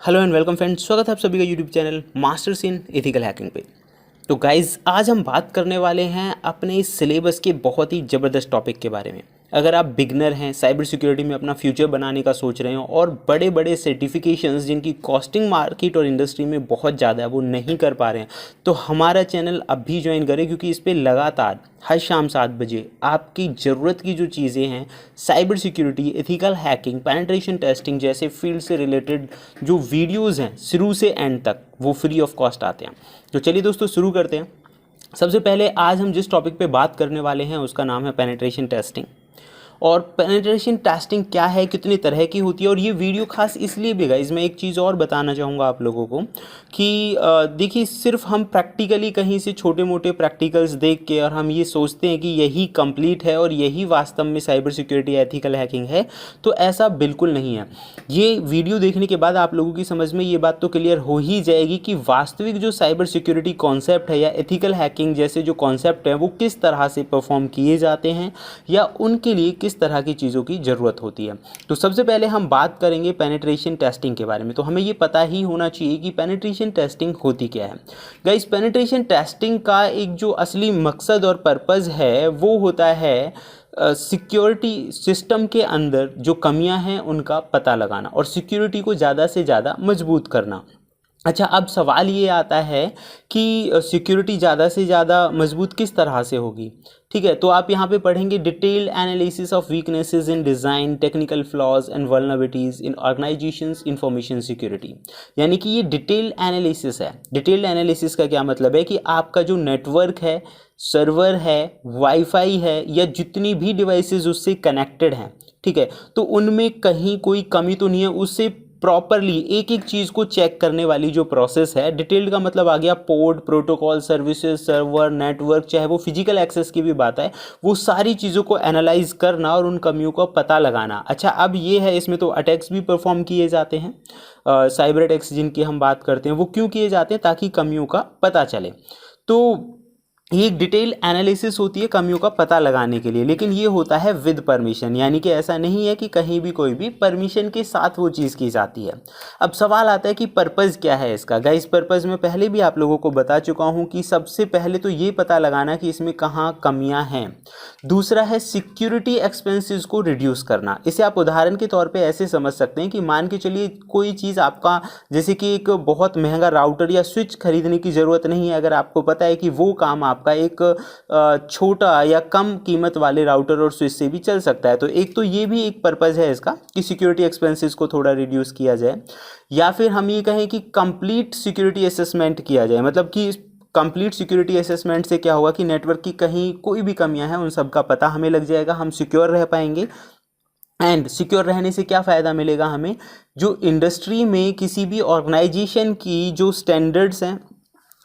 Hello and welcome friends, स्वागत है आप सभी का YouTube channel masters in ethical hacking पे। तो गाइज़, आज हम बात करने वाले हैं अपने इस सिलेबस के बहुत ही ज़बरदस्त टॉपिक के बारे में। अगर आप बिगनर हैं, साइबर सिक्योरिटी में अपना फ्यूचर बनाने का सोच रहे हो और बड़े बड़े सर्टिफिकेशंस जिनकी कॉस्टिंग मार्केट और इंडस्ट्री में बहुत ज़्यादा है वो नहीं कर पा रहे हैं, तो हमारा चैनल अभी ज्वाइन करें, क्योंकि इस पर लगातार हर शाम 7 बजे आपकी ज़रूरत की जो चीज़ें हैं, cyber security, ethical hacking, penetration testing जैसे फील्ड से रिलेटेड जो वीडियोज़ हैं शुरू से एंड तक, वो फ्री ऑफ कॉस्ट आते हैं। तो चलिए दोस्तों, शुरू करते हैं। सबसे पहले आज हम जिस टॉपिक पे बात करने वाले हैं उसका नाम है पेनिट्रेशन टेस्टिंग। और पेनिट्रेशन टेस्टिंग क्या है, कितनी तरह की होती है, और ये वीडियो खास इसलिए भी गाइस, मैं एक चीज़ और बताना चाहूँगा आप लोगों को कि देखिए, सिर्फ हम प्रैक्टिकली कहीं से छोटे मोटे प्रैक्टिकल्स देख के और हम ये सोचते हैं कि यही कंप्लीट है और यही वास्तव में साइबर सिक्योरिटी एथिकल हैकिंग है, तो ऐसा बिल्कुल नहीं है। ये वीडियो देखने के बाद आप लोगों की समझ में ये बात तो क्लियर हो ही जाएगी कि वास्तविक जो साइबर सिक्योरिटी कॉन्सेप्ट है या एथिकल हैकिंग जैसे जो कॉन्सेप्ट हैं वो किस तरह से परफॉर्म किए जाते हैं या उनके लिए किस तरह की चीज़ों की ज़रूरत होती है। तो सबसे पहले हम बात करेंगे पेनिट्रेशन टेस्टिंग के बारे में। तो हमें ये पता ही होना चाहिए कि पेनिट्रेशन टेस्टिंग होती क्या है। गाइस, पेनिट्रेशन टेस्टिंग का एक जो असली मकसद और पर्पज़ है वो होता है सिक्योरिटी सिस्टम के अंदर जो कमियां हैं उनका पता लगाना और सिक्योरिटी को ज़्यादा से ज़्यादा मजबूत करना। अच्छा, अब सवाल ये आता है कि सिक्योरिटी ज़्यादा से ज़्यादा मजबूत किस तरह से होगी। ठीक है, तो आप यहाँ पे पढ़ेंगे detailed analysis of weaknesses in design, technical flaws and vulnerabilities in organisations information security. यानी कि ये डिटेल्ड एनालिसिस है। डिटेल्ड एनालिसिस का क्या मतलब है कि आपका जो नेटवर्क है, सर्वर है, वाईफाई है या जितनी भी डिवाइसेस उससे कनेक्टेड हैं, ठीक है, तो उनमें कहीं कोई कमी तो नहीं है, उससे प्रॉपरली एक एक चीज़ को चेक करने वाली जो प्रोसेस है। डिटेल्ड का मतलब आ गया port, protocol, services, server, network, चाहे वो फिजिकल एक्सेस की भी बात है, वो सारी चीज़ों को एनालाइज करना और उन कमियों का पता लगाना। अच्छा, अब ये है, इसमें तो अटैक्स भी परफॉर्म किए जाते हैं। साइबर अटैक्स जिनकी हम बात करते हैं वो क्यों किए जाते हैं, ताकि कमियों का पता चले। तो ये एक डिटेल एनालिसिस होती है कमियों का पता लगाने के लिए, लेकिन ये होता है विद परमिशन, यानी कि ऐसा नहीं है कि कहीं भी कोई भी परमिशन के साथ वो चीज़ की जाती है। अब सवाल आता है कि पर्पज़ क्या है इसका। गाइस, पर्पज़ में पहले भी आप लोगों को बता चुका हूँ कि सबसे पहले तो ये पता लगाना कि इसमें कहाँ कमियाँ हैं। दूसरा है सिक्योरिटी एक्सपेंसेस को रिड्यूस करना। इसे आप उदाहरण के तौर पर ऐसे समझ सकते हैं कि मान के चलिए कोई चीज़ आपका, जैसे कि एक बहुत महंगा राउटर या स्विच खरीदने की ज़रूरत नहीं है, अगर आपको पता है कि वो काम आपका एक छोटा या कम कीमत वाले राउटर और स्विच से भी चल सकता है। तो एक तो ये भी एक पर्पज़ है इसका कि सिक्योरिटी एक्सपेंसेस को थोड़ा रिड्यूस किया जाए, या फिर हम ये कहें कि कंप्लीट सिक्योरिटी असेसमेंट किया जाए। मतलब कि कंप्लीट सिक्योरिटी असेसमेंट से क्या होगा कि नेटवर्क की कहीं कोई भी कमियां हैं उन सब का पता हमें लग जाएगा, हम सिक्योर रह पाएंगे। एंड सिक्योर रहने से क्या फ़ायदा मिलेगा हमें, जो इंडस्ट्री में किसी भी ऑर्गेनाइजेशन की जो स्टैंडर्ड्स हैं,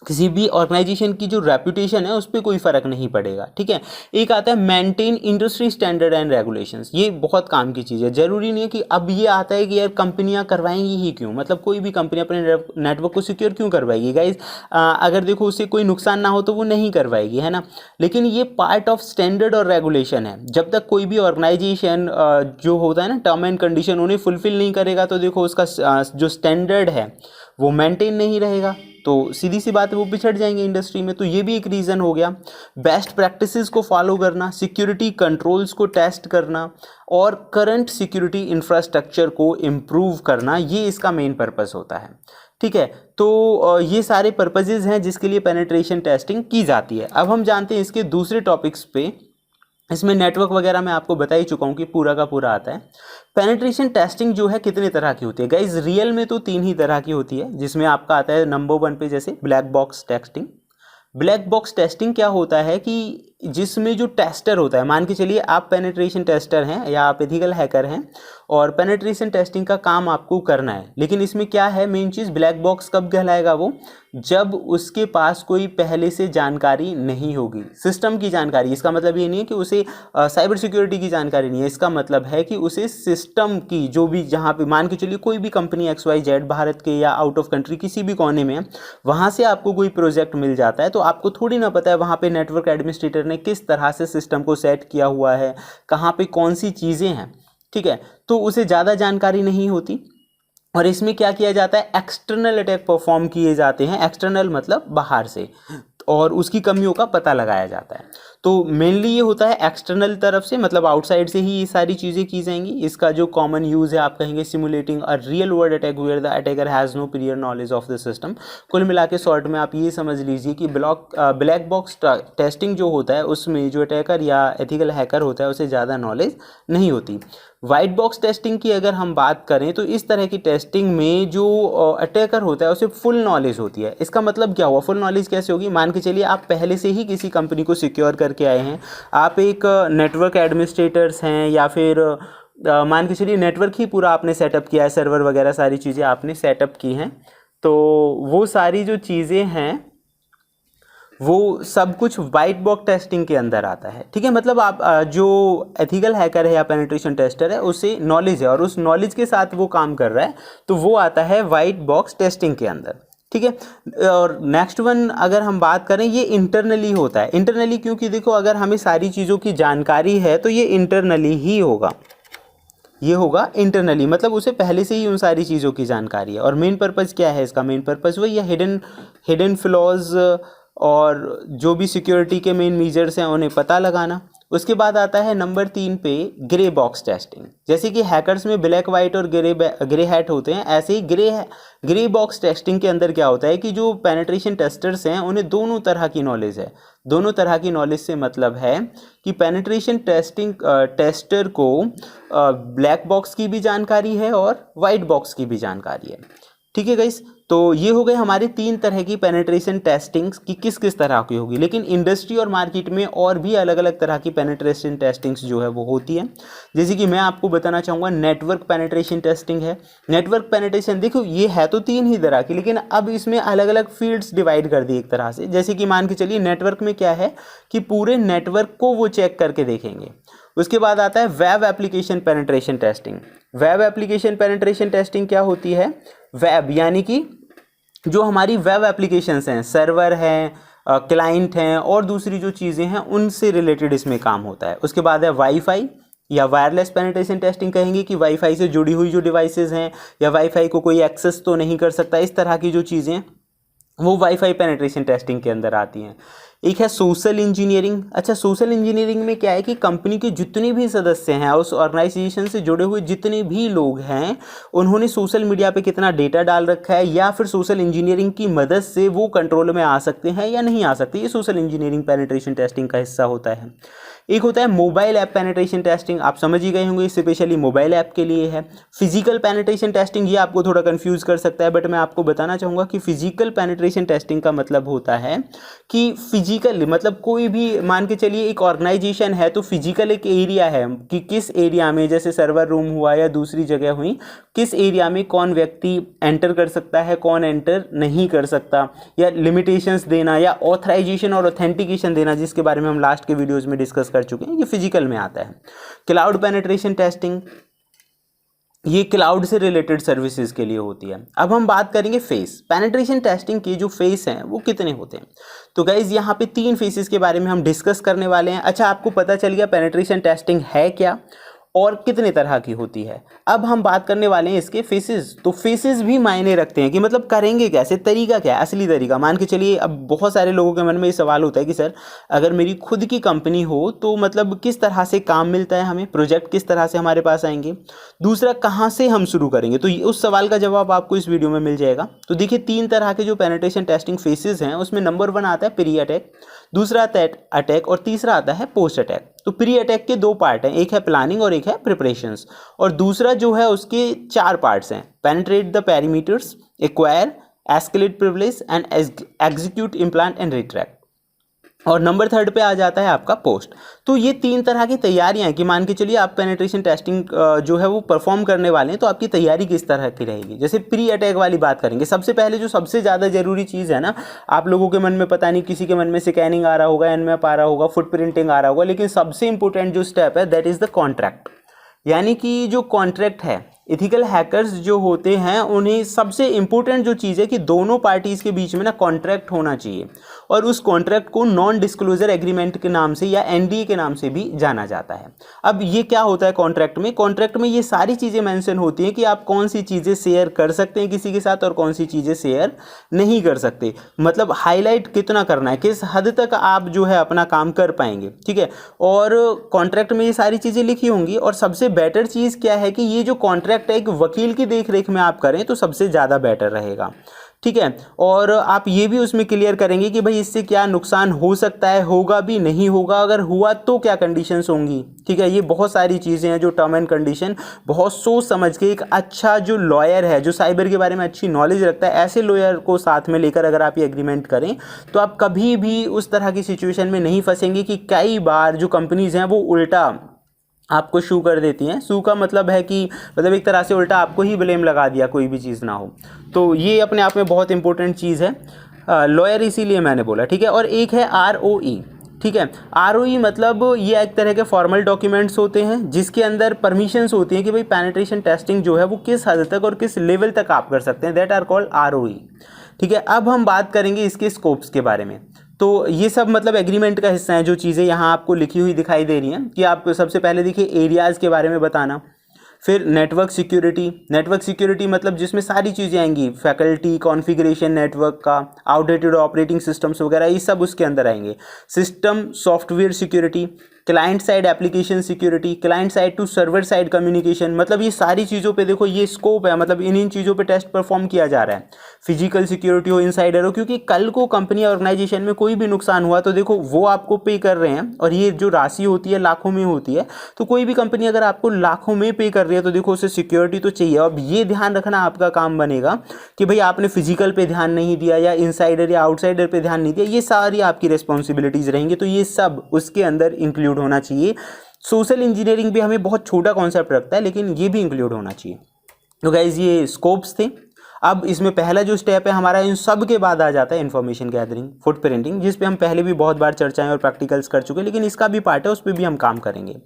किसी भी ऑर्गेनाइजेशन की जो रेपुटेशन है उस पर कोई फ़र्क नहीं पड़ेगा। ठीक है, एक आता है maintain industry standard and regulations. ये बहुत काम की चीज़ है। ज़रूरी नहीं है कि अब ये आता है कि यार कंपनियां करवाएंगी ही क्यों, मतलब कोई भी कंपनी अपने नेटवर्क को सिक्योर क्यों करवाएगी। गाइज, अगर देखो उससे कोई नुकसान ना हो तो वो नहीं करवाएगी, है ना। लेकिन ये पार्ट ऑफ स्टैंडर्ड और रेगुलेशन है। जब तक कोई भी ऑर्गेनाइजेशन जो होता है ना टर्म एंड कंडीशन उन्हें फुलफिल नहीं करेगा, तो देखो उसका जो स्टैंडर्ड है वो मेंटेन नहीं रहेगा, तो सीधी सी बात है वो पिछड़ जाएंगे इंडस्ट्री में। तो ये भी एक रीज़न हो गया। बेस्ट प्रैक्टिसेस को फॉलो करना, सिक्योरिटी कंट्रोल्स को टेस्ट करना और करंट सिक्योरिटी इंफ्रास्ट्रक्चर को इम्प्रूव करना, ये इसका मेन पर्पस होता है। ठीक है, तो ये सारे पर्पसेस हैं जिसके लिए पेनिट्रेशन टेस्टिंग की जाती है। अब हम जानते हैं इसके दूसरे टॉपिक्स पे। इसमें नेटवर्क वगैरह मैं आपको बता ही चुका हूँ कि पूरा का पूरा आता है। पेनिट्रेशन टेस्टिंग जो है कितने तरह की होती है। गाइज, रियल में तो 3 ही तरह की होती है, जिसमें आपका आता है नंबर 1 पे जैसे black box testing. Black box testing क्या होता है कि जिसमें जो टेस्टर होता है, मान के चलिए आप पेनिट्रेशन टेस्टर हैं या आप एथिकल हैकर हैं और पेनिट्रेशन टेस्टिंग का काम आपको करना है, लेकिन इसमें क्या है मेन चीज़, ब्लैक बॉक्स कब कहलाएगा वो, जब उसके पास कोई पहले से जानकारी नहीं होगी, सिस्टम की जानकारी। इसका मतलब ये नहीं है कि उसे साइबर सिक्योरिटी की जानकारी नहीं है, इसका मतलब है कि उसे सिस्टम की जो भी, जहाँ पे मान के चलिए कोई भी कंपनी XYZ भारत के या आउट ऑफ कंट्री किसी भी कोने में है, वहाँ से आपको कोई प्रोजेक्ट मिल जाता है, तो आपको थोड़ी ना पता है वहाँ पे नेटवर्क एडमिनिस्ट्रेटर ने किस तरह से सिस्टम को सेट किया हुआ है, कहाँ पे कौन सी चीज़ें हैं। ठीक है, तो उसे ज़्यादा जानकारी नहीं होती। और इसमें क्या किया जाता है, एक्सटर्नल अटैक परफॉर्म किए जाते हैं, एक्सटर्नल मतलब बाहर से, और उसकी कमियों का पता लगाया जाता है। तो मेनली ये होता है एक्सटर्नल तरफ से, मतलब आउटसाइड से ही ये सारी चीज़ें की जाएंगी। इसका जो कॉमन यूज़ है आप कहेंगे simulating a real world attack where the attacker has no prior knowledge of the system. कुल मिला के शॉर्ट में आप ये समझ लीजिए कि ब्लैक बॉक्स टेस्टिंग जो होता है उसमें जो अटैकर या एथिकल हैकर होता है उसे ज़्यादा नॉलेज नहीं होती। वाइट बॉक्स टेस्टिंग की अगर हम बात करें तो इस तरह की टेस्टिंग में जो अटैकर होता है उसे फुल नॉलेज होती है। इसका मतलब क्या हुआ, फुल नॉलेज कैसे होगी, मान के चलिए आप पहले से ही किसी कंपनी को सिक्योर करके आए हैं, आप एक नेटवर्क एडमिनिस्ट्रेटर्स हैं, या फिर मान के चलिए नेटवर्क ही पूरा आपने सेटअप किया है, सर्वर वगैरह सारी चीज़ें आपने सेटअप की हैं, तो वो सारी जो चीज़ें हैं वो सब कुछ वाइट बॉक्स टेस्टिंग के अंदर आता है। ठीक है, मतलब आप जो एथिकल हैकर है या पेनिट्रेशन टेस्टर है उसे नॉलेज है और उस नॉलेज के साथ वो काम कर रहा है, तो वो आता है वाइट बॉक्स टेस्टिंग के अंदर। ठीक है, और नेक्स्ट वन अगर हम बात करें, ये इंटरनली होता है। इंटरनली क्योंकि देखो अगर हमें सारी चीज़ों की जानकारी है तो ये इंटरनली ही होगा, ये होगा इंटरनली, मतलब उसे पहले से ही उन सारी चीज़ों की जानकारी है। और मेन पर्पज़ क्या है इसका, मेन पर्पज़ वही है हिडन फ्लॉज और जो भी सिक्योरिटी के मेन मेजर्स हैं उन्हें पता लगाना। उसके बाद आता है नंबर 3 पे ग्रे बॉक्स टेस्टिंग। जैसे कि हैकर्स में ब्लैक वाइट और ग्रे हैट होते हैं, ऐसे ही ग्रे बॉक्स टेस्टिंग के अंदर क्या होता है कि जो पेनिट्रेशन टेस्टर्स हैं उन्हें दोनों तरह की नॉलेज है। दोनों तरह की नॉलेज से मतलब है कि पेनिट्रेशन टेस्टर को ब्लैक बॉक्स की भी जानकारी है और वाइट बॉक्स की भी जानकारी है। ठीक है गाइस, तो ये हो गए हमारे 3 तरह की पेनिट्रेशन टेस्टिंग्स की किस किस तरह की होगी। लेकिन इंडस्ट्री और मार्केट में और भी अलग अलग तरह की पेनिट्रेशन टेस्टिंग्स जो है वो होती है। जैसे कि मैं आपको बताना चाहूँगा नेटवर्क पेनिट्रेशन टेस्टिंग है। नेटवर्क पेनिट्रेशन देखो ये है तो 3 ही तरह की, लेकिन अब इसमें अलग अलग फील्ड्स डिवाइड कर दी एक तरह से। जैसे कि मान के चलिए नेटवर्क में क्या है कि पूरे नेटवर्क को वो चेक करके देखेंगे। उसके बाद आता है web application penetration testing. Web application penetration testing क्या होती है, वेब यानी कि जो हमारी वेब एप्लीकेशंस हैं, सर्वर हैं, क्लाइंट हैं और दूसरी जो चीज़ें हैं उनसे रिलेटेड इसमें काम होता है। उसके बाद है वाईफाई या वायरलेस पेनिट्रेशन टेस्टिंग, कहेंगे कि वाईफाई से जुड़ी हुई जो डिवाइसेस हैं या वाईफाई को कोई एक्सेस तो नहीं कर सकता, इस तरह की जो चीज़ें वो वाईफाई पेनिट्रेशन टेस्टिंग के अंदर आती हैं। एक है सोशल इंजीनियरिंग। अच्छा, सोशल इंजीनियरिंग में क्या है कि कंपनी के जितने भी सदस्य हैं, उस ऑर्गेनाइजेशन से जुड़े हुए जितने भी लोग हैं, उन्होंने सोशल मीडिया पे कितना डेटा डाल रखा है या फिर सोशल इंजीनियरिंग की मदद से वो कंट्रोल में आ सकते हैं या नहीं आ सकते, ये सोशल इंजीनियरिंग पेनिट्रेशन टेस्टिंग का हिस्सा होता है। एक होता है मोबाइल ऐप पेनिट्रेशन टेस्टिंग, आप समझ ही गए होंगे स्पेशली मोबाइल ऐप के लिए है। फिजिकल पेनिट्रेशन टेस्टिंग ये आपको थोड़ा कंफ्यूज कर सकता है, बट मैं आपको बताना चाहूँगा कि फिजिकल पेनिट्रेशन टेस्टिंग का मतलब होता है कि फिजिकल मतलब कोई भी मान के चलिए एक ऑर्गेनाइजेशन है तो फिजिकल एक एरिया है कि किस एरिया में, जैसे सर्वर रूम हुआ या दूसरी जगह हुई, किस एरिया में कौन व्यक्ति एंटर कर सकता है, कौन एंटर नहीं कर सकता, या लिमिटेशंस देना या ऑथराइजेशन और ऑथेंटिकेशन देना, जिसके बारे में हम लास्ट के वीडियोस में डिस्कस कर चुके हैं, ये फिजिकल में आता है। क्लाउड पेनिट्रेशन टेस्टिंग ये क्लाउड से रिलेटेड सर्विसेज के लिए होती है। अब हम बात करेंगे फेस पेनिट्रेशन टेस्टिंग के जो फेस हैं वो कितने होते हैं। तो गाइज यहाँ पे 3 फेसेस के बारे में हम डिस्कस करने वाले हैं। अच्छा, आपको पता चल गया पेनिट्रेशन टेस्टिंग है क्या और कितने तरह की होती है। अब हम बात करने वाले हैं इसके फेसेस। तो फेसेस भी मायने रखते हैं कि मतलब करेंगे कैसे, तरीका क्या है, असली तरीका। मान के चलिए अब बहुत सारे लोगों के मन में ये सवाल होता है कि सर अगर मेरी खुद की कंपनी हो तो मतलब किस तरह से काम मिलता है हमें, प्रोजेक्ट किस तरह से हमारे पास आएंगे, दूसरा कहाँ से हम शुरू करेंगे। तो उस सवाल का जवाब आपको इस वीडियो में मिल जाएगा। तो देखिए 3 तरह के जो पेनिट्रेशन टेस्टिंग फेसेस हैं उसमें नंबर 1 आता है प्री अटैक, दूसरा आता है अटैक और तीसरा आता है पोस्ट अटैक। तो प्री अटैक के 2 पार्ट हैं, एक है प्लानिंग और एक है प्रिपरेशंस, और दूसरा जो है उसके 4 पार्ट्स हैं, penetrate the perimeters, acquire, escalate privilege and execute, implant and retract. और नंबर 3 पे आ जाता है आपका पोस्ट। तो ये 3 तरह की तैयारियां हैं कि मान के चलिए आप पेनिट्रेशन टेस्टिंग जो है वो परफॉर्म करने वाले हैं, तो आपकी तैयारी किस तरह की रहेगी। जैसे प्री अटैक वाली बात करेंगे, सबसे पहले जो सबसे ज़्यादा जरूरी चीज़ है ना, आप लोगों के मन में पता नहीं किसी के मन में स्कैनिंग आ रहा होगा, एनमैप आ रहा होगा, फुटप्रिंटिंग आ रहा होगा, लेकिन सबसे इंपॉर्टेंट जो स्टेप है दैट इज़ द कॉन्ट्रैक्ट। यानी कि जो कॉन्ट्रैक्ट है एथिकल हैकर्स जो होते हैं उन्हें सबसे इंपॉर्टेंट जो चीज़ है कि दोनों पार्टीज़ के बीच में ना कॉन्ट्रैक्ट होना चाहिए, और उस कॉन्ट्रैक्ट को नॉन डिस्क्लोजर एग्रीमेंट के नाम से या एनडीए के नाम से भी जाना जाता है। अब ये क्या होता है कॉन्ट्रैक्ट में ये सारी चीज़ें मेंशन होती हैं कि आप कौन सी चीज़ें शेयर कर सकते हैं किसी के साथ और कौन सी चीज़ें शेयर नहीं कर सकते, मतलब हाईलाइट कितना करना है, किस हद तक आप जो है अपना काम कर पाएंगे, ठीक है। और कॉन्ट्रैक्ट में ये सारी चीज़ें लिखी होंगी, और सबसे बेटर चीज़ क्या है कि ये जो कॉन्ट्रैक्ट है एक वकील की देखरेख में आप करें तो सबसे ज़्यादा बेटर रहेगा, ठीक है। और आप ये भी उसमें क्लियर करेंगे कि भाई इससे क्या नुकसान हो सकता है, होगा भी, नहीं होगा, अगर हुआ तो क्या कंडीशंस होंगी, ठीक है। ये बहुत सारी चीज़ें हैं जो टर्म एंड कंडीशन बहुत सोच समझ के एक अच्छा जो लॉयर है जो साइबर के बारे में अच्छी नॉलेज रखता है, ऐसे लॉयर को साथ में लेकर अगर आप ये एग्रीमेंट करें तो आप कभी भी उस तरह की सिचुएशन में नहीं फंसेंगे कि कई बार जो कंपनीज हैं वो उल्टा आपको शू कर देती हैं। शू का मतलब है कि मतलब एक तरह से उल्टा आपको ही ब्लेम लगा दिया, कोई भी चीज़ ना हो। तो ये अपने आप में बहुत इंपॉर्टेंट चीज़ है लॉयर, इसीलिए मैंने बोला, ठीक है। और एक है ROE, ठीक है। ROE मतलब ये एक तरह के फॉर्मल डॉक्यूमेंट्स होते हैं जिसके अंदर परमिशंस होती हैं कि भाई पेनिट्रेशन टेस्टिंग जो है वो किस हद तक और किस लेवल तक आप कर सकते हैं, दैट आर कॉल्ड ROE, ठीक है। अब हम बात करेंगे इसके स्कोप्स के बारे में। तो ये सब मतलब एग्रीमेंट का हिस्सा है, जो चीज़ें यहाँ आपको लिखी हुई दिखाई दे रही हैं कि आप सबसे पहले देखिए एरियाज़ के बारे में बताना, फिर नेटवर्क सिक्योरिटी मतलब जिसमें सारी चीज़ें आएंगी, फैकल्टी कॉन्फ़िगरेशन नेटवर्क का, आउटडेटेड ऑपरेटिंग सिस्टम्स वगैरह ये सब उसके अंदर आएंगे। System software security, client side application security, client side to server side communication, मतलब ये सारी चीज़ों पे देखो ये स्कोप है, मतलब इन चीज़ों पे टेस्ट परफॉर्म किया जा रहा है। फिजिकल सिक्योरिटी हो, इनसाइडर हो, क्योंकि कल को कंपनी ऑर्गेनाइजेशन में कोई भी नुकसान हुआ तो देखो वो आपको पे कर रहे हैं, और ये जो राशि होती है लाखों में होती है, तो कोई भी कंपनी अगर आपको लाखों में पे कर रही है तो देखो उसे सिक्योरिटी तो चाहिए। अब ये ध्यान रखना आपका काम बनेगा कि भाई आपने फिजिकल पे ध्यान नहीं दिया या इनसाइडर या आउटसाइडर पे ध्यान नहीं दिया, ये सारी आपकी रिस्पॉन्सिबिलिटीज़ रहेंगी, तो ये सब उसके अंदर इंक्लूड होना चाहिए। सोशल इंजीनियरिंग भी हमें बहुत छोटा कॉन्सेप्ट रखता है लेकिन ये भी इंक्लूड होना चाहिए। तो गाइज ये स्कोप्स थे। अब इसमें पहला जो स्टेप है हमारा, इन सब के बाद आ जाता है इन्फॉर्मेशन गैदरिंग, फुटप्रिंटिंग, जिस पे हम पहले भी बहुत बार चर्चाएं और प्रैक्टिकल्स कर चुके हैं, लेकिन इसका भी पार्ट है, उस पर भी हम काम करेंगे।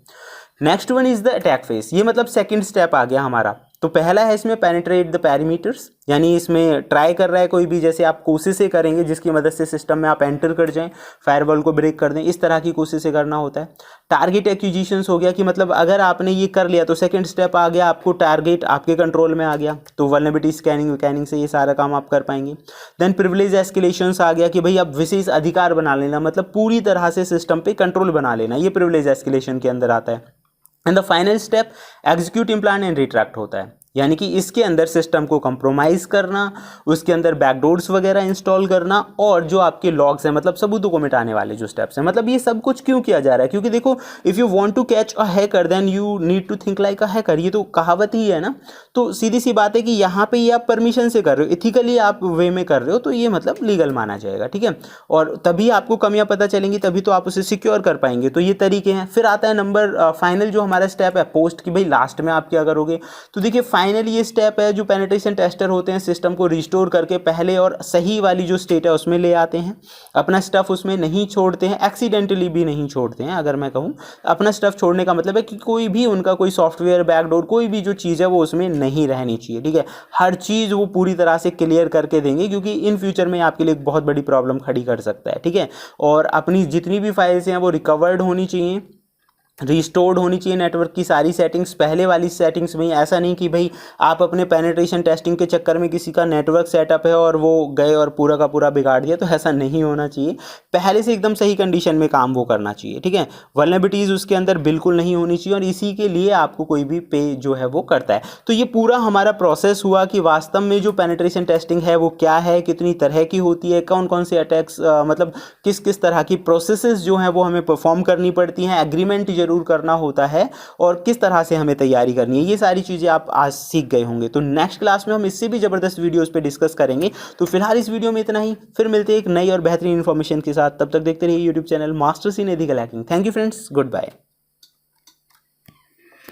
Next one is the attack face, ये मतलब सेकंड स्टेप आ गया हमारा। तो पहला है इसमें पेनिट्रेट द पैरामीटर्स, यानी इसमें ट्राई कर रहा है कोई भी, जैसे आप कोशिशें करेंगे जिसकी मदद से सिस्टम में आप एंटर कर जाएं, फायरवॉल को ब्रेक कर दें, इस तरह की कोशिशें करना होता है। टारगेट एक्विजिशंस हो गया कि मतलब अगर आपने ये कर लिया तो सेकंड स्टेप आ गया, आपको टारगेट आपके कंट्रोल में आ गया, तो वल्नरेबिलिटी स्कैनिंग से ये सारा काम आप कर पाएंगे। देन प्रिविलेज एस्केलेशंस आ गया कि भाई अब विशेष अधिकार बना लेना, मतलब पूरी तरह से सिस्टम पे कंट्रोल बना लेना, ये प्रिविलेज एस्केलेशन के अंदर आता है। And the final step execute implant and retract होता है, यानी कि इसके अंदर सिस्टम को कंप्रोमाइज़ करना, उसके अंदर बैकडोर्स वगैरह इंस्टॉल करना, और जो आपके लॉग्स हैं मतलब सबूतों को मिटाने वाले जो स्टेप्स हैं। मतलब ये सब कुछ क्यों किया जा रहा है, क्योंकि देखो if you want to catch a hacker then you need to think like a hacker, ये तो कहावत ही है ना। तो सीधी सी बात है कि यहाँ पे ये आप परमिशन से कर रहे हो, इथिकली आप वे में कर रहे हो, तो ये मतलब लीगल माना जाएगा, ठीक है। और तभी आपको कमियाँ पता चलेंगी, तभी तो आप उसे सिक्योर कर पाएंगे। तो ये तरीके हैं। फिर आता है नंबर फाइनल जो हमारा स्टेप है पोस्ट, कि भाई लास्ट में आप क्या करोगे। तो देखिए फाइनली ये स्टेप है, जो पेनिट्रेशन टेस्टर होते हैं सिस्टम को रिस्टोर करके पहले और सही वाली जो स्टेट है उसमें ले आते हैं, अपना स्टफ उसमें नहीं छोड़ते हैं, एक्सीडेंटली भी नहीं छोड़ते हैं। अगर मैं कहूँ अपना स्टफ छोड़ने का मतलब है कि कोई भी उनका कोई सॉफ्टवेयर बैकडोर कोई भी जो चीज़ है वो उसमें नहीं रहनी चाहिए, ठीक है। हर चीज़ वो पूरी तरह से क्लियर करके देंगे, क्योंकि इन फ्यूचर में आपके लिए एक बहुत बड़ी प्रॉब्लम खड़ी कर सकता है, ठीक है। और अपनी जितनी भी फाइल्स हैं वो रिकवर्ड होनी चाहिए, रिस्टोर्ड होनी चाहिए, नेटवर्क की सारी सेटिंग्स पहले वाली सेटिंग्स में। ऐसा नहीं कि भाई आप अपने पेनिट्रेशन टेस्टिंग के चक्कर में किसी का नेटवर्क सेटअप है और वो गए और पूरा का पूरा बिगाड़ दिया, तो ऐसा नहीं होना चाहिए। पहले से एकदम सही कंडीशन में काम वो करना चाहिए, ठीक है। वल्नरेबिलिटीज़ उसके अंदर बिल्कुल नहीं होनी चाहिए, और इसी के लिए आपको कोई भी पे जो है वो करता है। तो ये पूरा हमारा प्रोसेस हुआ कि वास्तव में जो पेनिट्रेशन टेस्टिंग है वो क्या है, कितनी तरह की होती है, कौन कौन से अटैक्स मतलब किस किस तरह की प्रोसेसेस जो हैं वो हमें परफॉर्म करनी पड़ती हैं, एग्रीमेंट जरूर करना होता है, और किस तरह से हमें तैयारी करनी है, ये सारी चीज़ें आप आज सीख गए होंगे। तो नेक्स्ट क्लास में हम इससे भी ज़बरदस्त वीडियोस पे डिस्कस करेंगे। तो फिलहाल इस वीडियो में इतना ही, फिर मिलते हैं एक नई और बेहतरीन इन्फॉर्मेशन के साथ। तब तक देखते रहिए YouTube channel masters in ethical hacking. Thank you friends, good bye.